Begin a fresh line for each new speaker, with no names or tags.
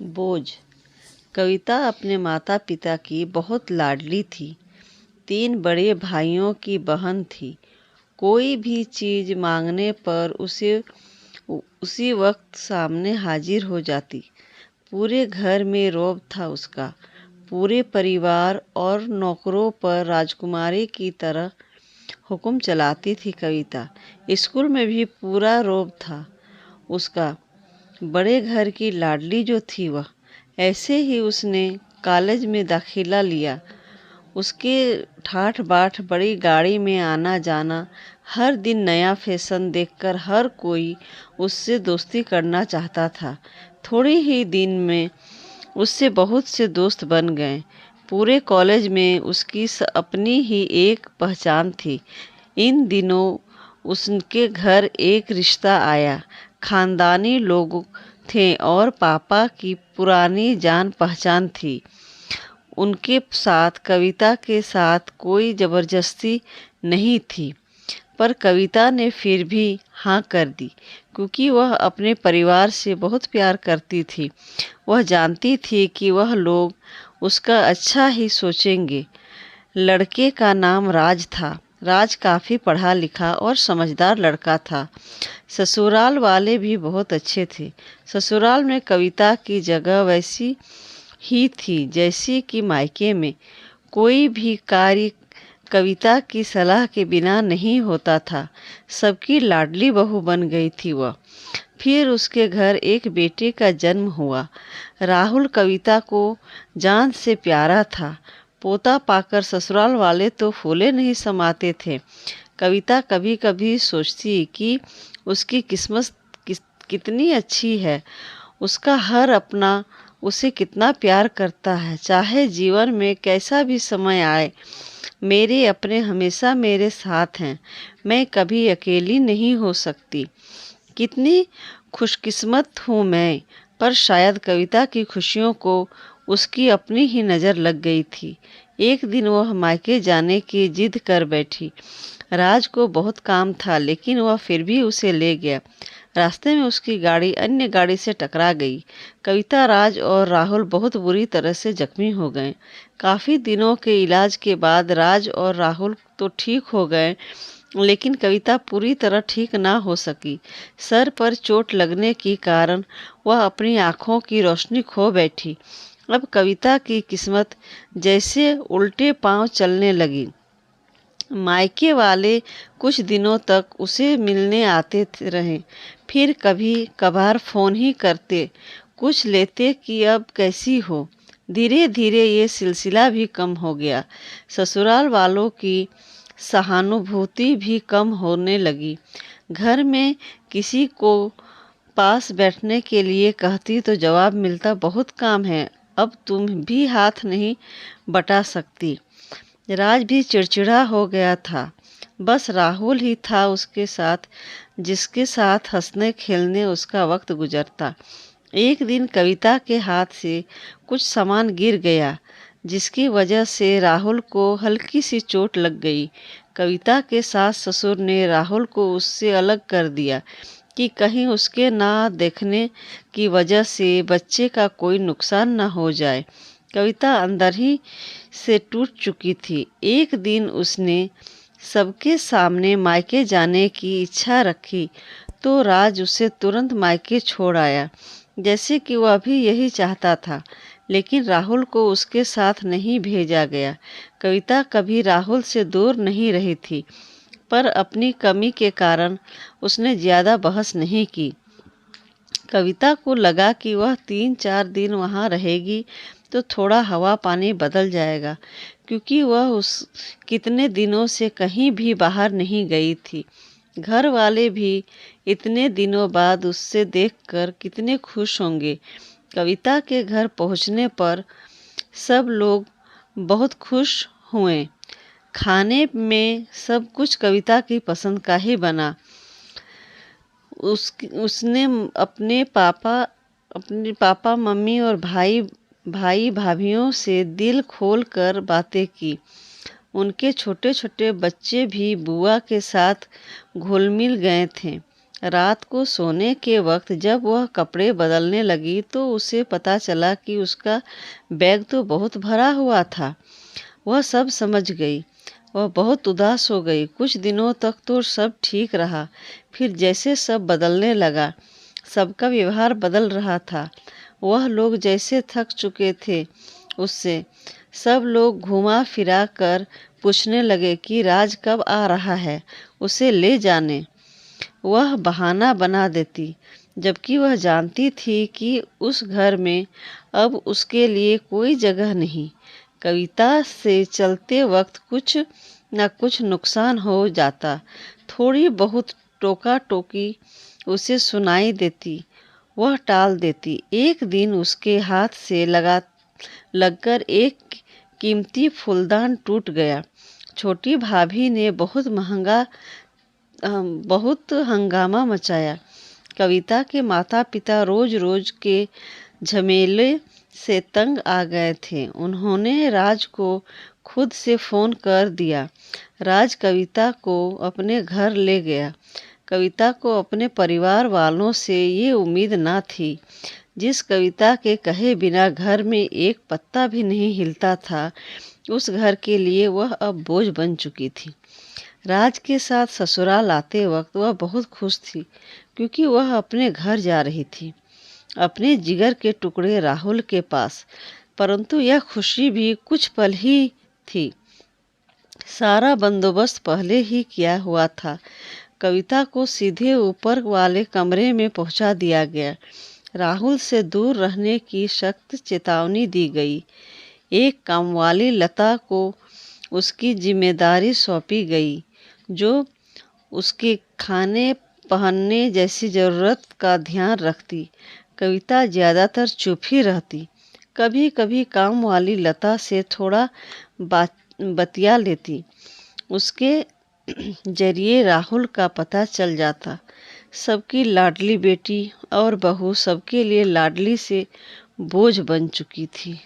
बोझ। कविता अपने माता पिता की बहुत लाडली थी। 3 बड़े भाइयों की बहन थी। कोई भी चीज़ मांगने पर उसी वक्त सामने हाजिर हो जाती। पूरे घर में रौब था उसका। पूरे परिवार और नौकरों पर राजकुमारी की तरह हुक्म चलाती थी कविता। स्कूल में भी पूरा रौब था उसका। बड़े घर की लाडली जो थी वह। ऐसे ही उसने कॉलेज में दाखिला लिया। उसके ठाठ बाट बड़ी गाड़ी में आना जाना, हर दिन नया फैशन देखकर हर कोई उससे दोस्ती करना चाहता था। थोड़े ही दिन में उससे बहुत से दोस्त बन गए। पूरे कॉलेज में उसकी अपनी ही एक पहचान थी। इन दिनों उसके घर एक रिश्ता आया। खानदानी लोग थे और पापा की पुरानी जान पहचान थी। उनके साथ कविता के साथ कोई ज़बरदस्ती नहीं थी, पर कविता ने फिर भी हाँ कर दी, क्योंकि वह अपने परिवार से बहुत प्यार करती थी। वह जानती थी कि वह लोग उसका अच्छा ही सोचेंगे। लड़के का नाम राज था। राज काफ़ी पढ़ा लिखा और समझदार लड़का था। ससुराल वाले भी बहुत अच्छे थे। ससुराल में कविता की जगह वैसी ही थी जैसी कि मायके में। कोई भी कार्य कविता की सलाह के बिना नहीं होता था। सबकी लाडली बहू बन गई थी वह। फिर उसके घर एक बेटे का जन्म हुआ। राहुल कविता को जान से प्यारा था। पोता पाकर ससुराल वाले तो फूले नहीं समाते थे। कविता कभी कभी सोचती कि उसकी किस्मत कितनी अच्छी है। उसका हर अपना उसे कितना प्यार करता है। चाहे जीवन में कैसा भी समय आए, मेरे अपने हमेशा मेरे साथ हैं। मैं कभी अकेली नहीं हो सकती। कितनी खुशकिस्मत हूँ मैं। पर शायद कविता की खुशियों को उसकी अपनी ही नज़र लग गई थी। एक दिन वह मायके जाने की जिद कर बैठी। राज को बहुत काम था, लेकिन वह फिर भी उसे ले गया। रास्ते में उसकी गाड़ी अन्य गाड़ी से टकरा गई। कविता, राज और राहुल बहुत बुरी तरह से जख्मी हो गए। काफ़ी दिनों के इलाज के बाद राज और राहुल तो ठीक हो गए, लेकिन कविता पूरी तरह ठीक ना हो सकी। सर पर चोट लगने के कारण वह अपनी आँखों की रोशनी खो बैठी। अब कविता की किस्मत जैसे उल्टे पांव चलने लगी। मायके वाले कुछ दिनों तक उसे मिलने आते रहे, फिर कभी कभार फ़ोन ही करते, कुछ लेते कि अब कैसी हो। धीरे धीरे ये सिलसिला भी कम हो गया। ससुराल वालों की सहानुभूति भी कम होने लगी। घर में किसी को पास बैठने के लिए कहती तो जवाब मिलता, बहुत काम है, अब तुम भी हाथ नहीं बटा सकती। राज भी चिड़चिड़ा हो गया था। बस राहुल ही था उसके साथ, जिसके साथ हंसने खेलने उसका वक्त गुजरता। एक दिन कविता के हाथ से कुछ सामान गिर गया, जिसकी वजह से राहुल को हल्की सी चोट लग गई। कविता के सास ससुर ने राहुल को उससे अलग कर दिया कि कहीं उसके ना देखने की वजह से बच्चे का कोई नुकसान न हो जाए। कविता अंदर ही से टूट चुकी थी। एक दिन उसने सबके सामने मायके जाने की इच्छा रखी, तो राज उसे तुरंत मायके छोड़ आया, जैसे कि वह भी यही चाहता था। लेकिन राहुल को उसके साथ नहीं भेजा गया। कविता कभी राहुल से दूर नहीं रही थी, पर अपनी कमी के कारण उसने ज़्यादा बहस नहीं की। कविता को लगा कि वह 3-4 दिन वहाँ रहेगी तो थोड़ा हवा पानी बदल जाएगा, क्योंकि वह उस कितने दिनों से कहीं भी बाहर नहीं गई थी। घर वाले भी इतने दिनों बाद उससे देखकर कितने खुश होंगे। कविता के घर पहुँचने पर सब लोग बहुत खुश हुए। खाने में सब कुछ कविता की पसंद का ही बना। उसने अपने पापा मम्मी और भाई भाभीयों से दिल खोल कर बातें की। उनके छोटे छोटे बच्चे भी बुआ के साथ घुल मिल गए थे। रात को सोने के वक्त जब वह कपड़े बदलने लगी तो उसे पता चला कि उसका बैग तो बहुत भरा हुआ था। वह सब समझ गई। वह बहुत उदास हो गई। कुछ दिनों तक तो सब ठीक रहा, फिर जैसे सब बदलने लगा, सबका व्यवहार बदल रहा था। वह लोग जैसे थक चुके थे उससे। सब लोग घुमा फिरा कर पूछने लगे कि राज कब आ रहा है, उसे ले जाने। वह बहाना बना देती, जबकि वह जानती थी कि उस घर में अब उसके लिए कोई जगह नहीं। कविता से चलते वक्त कुछ न कुछ नुकसान हो जाता। थोड़ी बहुत टोका टोकी उसे सुनाई देती, वह टाल देती। एक दिन उसके हाथ से लगकर एक कीमती फूलदान टूट गया। छोटी भाभी ने बहुत हंगामा मचाया। कविता के माता पिता रोज रोज के झमेले से तंग आ गए थे। उन्होंने राज को खुद से फ़ोन कर दिया। राज कविता को अपने घर ले गया। कविता को अपने परिवार वालों से ये उम्मीद न थी। जिस कविता के कहे बिना घर में एक पत्ता भी नहीं हिलता था, उस घर के लिए वह अब बोझ बन चुकी थी। राज के साथ ससुराल आते वक्त वह बहुत खुश थी, क्योंकि वह अपने घर जा रही थी, अपने जिगर के टुकड़े राहुल के पास। परंतु यह खुशी भी कुछ पल ही थी। सारा बंदोबस्त पहले ही किया हुआ था। कविता को सीधे ऊपर वाले कमरे में पहुंचा दिया गया। राहुल से दूर रहने की सख्त चेतावनी दी गई। एक कामवाली लता को उसकी जिम्मेदारी सौंपी गई, जो उसके खाने पहनने जैसी ज़रूरत का ध्यान रखती। कविता ज़्यादातर चुप ही रहती। कभी कभी काम वाली लता से थोड़ा बतिया लेती। उसके जरिए राहुल का पता चल जाता। सबकी लाडली बेटी और बहू सबके लिए लाडली से बोझ बन चुकी थी।